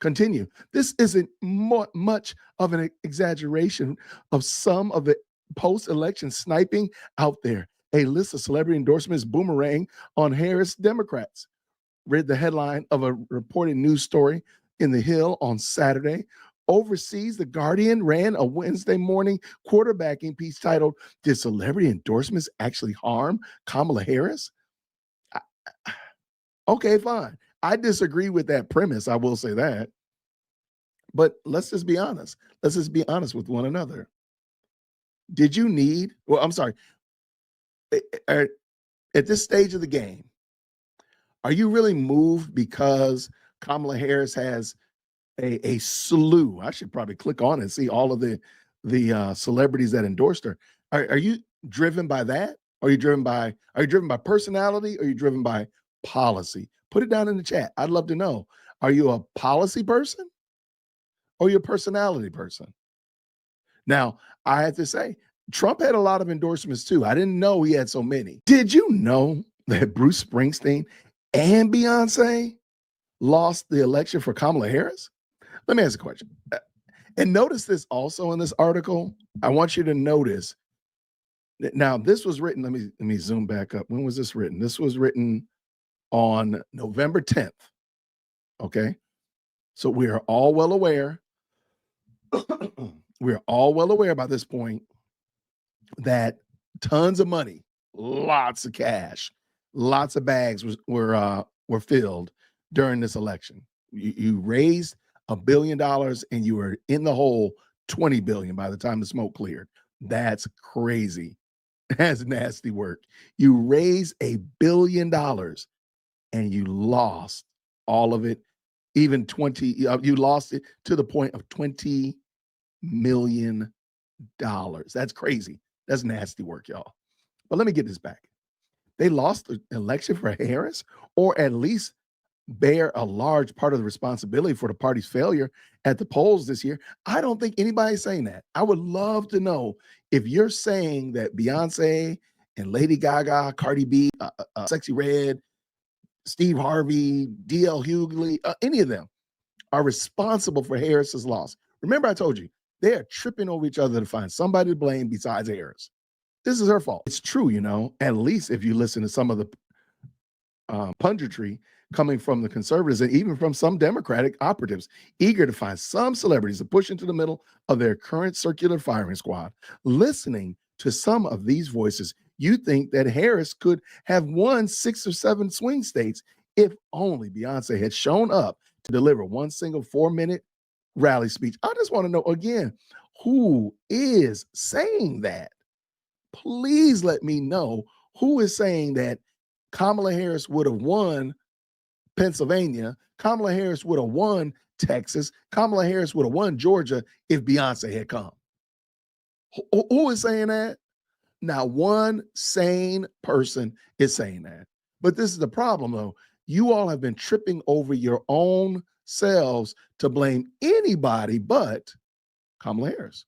Continue. This isn't much of an exaggeration of some of the post-election sniping out there. A list of celebrity endorsements boomerang on Harris Democrats. Read the headline of a reported news story in The Hill on Saturday. Overseas, The Guardian ran a Wednesday morning quarterbacking piece titled, "Did Celebrity Endorsements Actually Harm Kamala Harris?" Okay, fine. I disagree with that premise. I will say that. But let's just be honest. Let's just be honest with one another. Did you need, well, I'm sorry, at this stage of the game, are you really moved because Kamala Harris has a slew? I should probably click on it and see all of the celebrities that endorsed her. Are you driven by that? Are you driven by personality? Or are you driven by policy? Put it down in the chat. I'd love to know. Are you a policy person or are you a personality person? Now, I have to say, Trump had a lot of endorsements too. I didn't know he had so many. Did you know that Bruce Springsteen and Beyonce lost the election for Kamala Harris? Let me ask a question. And notice this also in this article. I want you to notice. Now, this was written, let me zoom back up. When was this written? This was written on November 10th. Okay. So we are all well aware. We're all well aware by this point that tons of money, lots of cash, lots of bags were filled during this election. You raised $1 billion and you were in the hole 20 billion by the time the smoke cleared. That's crazy. That's nasty work. You raised $1 billion and you lost all of it. Even 20, you lost it to the point of $20 million. That's crazy. That's nasty work, y'all. But let me get this back. They lost the election for Harris, or at least bear a large part of the responsibility for the party's failure at the polls this year. I don't think anybody's saying that. I would love to know if you're saying that Beyonce and Lady Gaga, Cardi B, Sexy Red, Steve Harvey, D.L. Hughley, any of them are responsible for Harris's loss. Remember, I told you, they are tripping over each other to find somebody to blame besides Harris. This is her fault. It's true, at least if you listen to some of the punditry coming from the conservatives and even from some Democratic operatives, eager to find some celebrities to push into the middle of their current circular firing squad. Listening to some of these voices, you think that Harris could have won 6 or 7 swing states if only Beyonce had shown up to deliver one single 4-minute rally speech. I just want to know again, who is saying that? Please let me know who is saying that Kamala Harris would have won Pennsylvania, Kamala Harris would have won Texas, Kamala Harris would have won Georgia if Beyonce had come. Who is saying that? Not one sane person is saying that. But this is the problem, though. You all have been tripping over your own selves to blame anybody but Kamala Harris.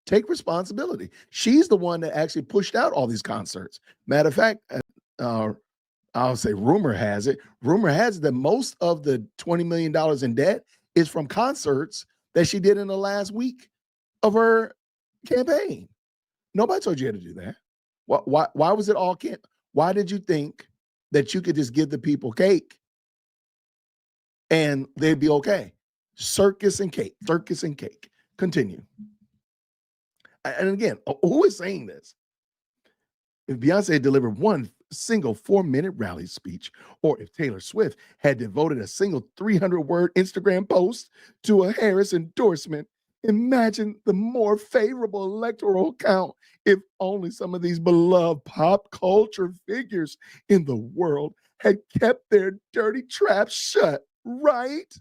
Take responsibility. She's the one that actually pushed out all these concerts. Matter of fact, I'll say rumor has it that most of the $20 million in debt is from concerts that she did in the last week of her campaign. Nobody told you how to do that. Why was it all why did you think that you could just give the people cake and they'd be okay? Circus and cake. Continue. And again, who is saying this? If Beyonce had delivered one single 4-minute rally speech, or if Taylor Swift had devoted a single 300-word Instagram post to a Harris endorsement, imagine the more favorable electoral count if only some of these beloved pop culture figures in the world had kept their dirty traps shut, right?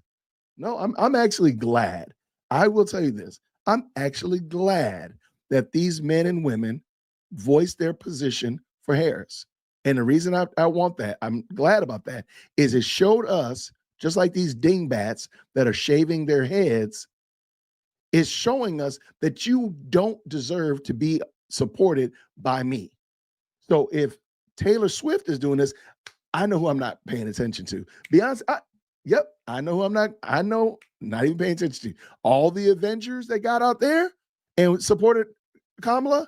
No, I'm actually glad. I will tell you this. I'm actually glad that these men and women voiced their position for Harris. And the reason I want that, I'm glad about that, is it showed us, just like these dingbats that are shaving their heads, is showing us that you don't deserve to be supported by me. So if Taylor Swift is doing this, I know who I'm not paying attention to. Beyonce, Yep, I know who I'm not. I know, not even paying attention to. All the Avengers that got out there and supported Kamala,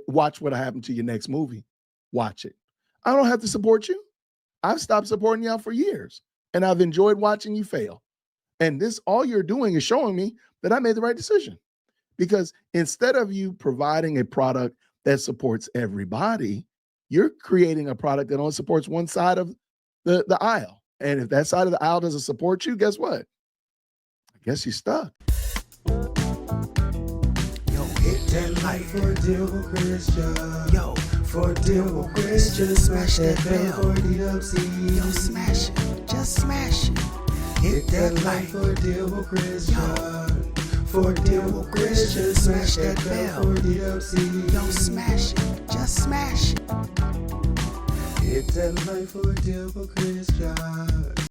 watch what happened to your next movie. Watch it. I don't have to support you. I've stopped supporting y'all for years, and I've enjoyed watching you fail. And this, all you're doing is showing me that I made the right decision. Because instead of you providing a product that supports everybody, you're creating a product that only supports one side of the aisle. And if that side of the aisle doesn't support you, guess what? I guess you're stuck. Yo, hit that like for deal with Christian. Yo, for deal with Christian, smash that bell for DWC. Yo, smash it, just smash it. Hit that like for deal with Christian. For deal with Christian, smash that bell for DWC. Yo, smash it, just smash it. Hit that like for deal with Christian.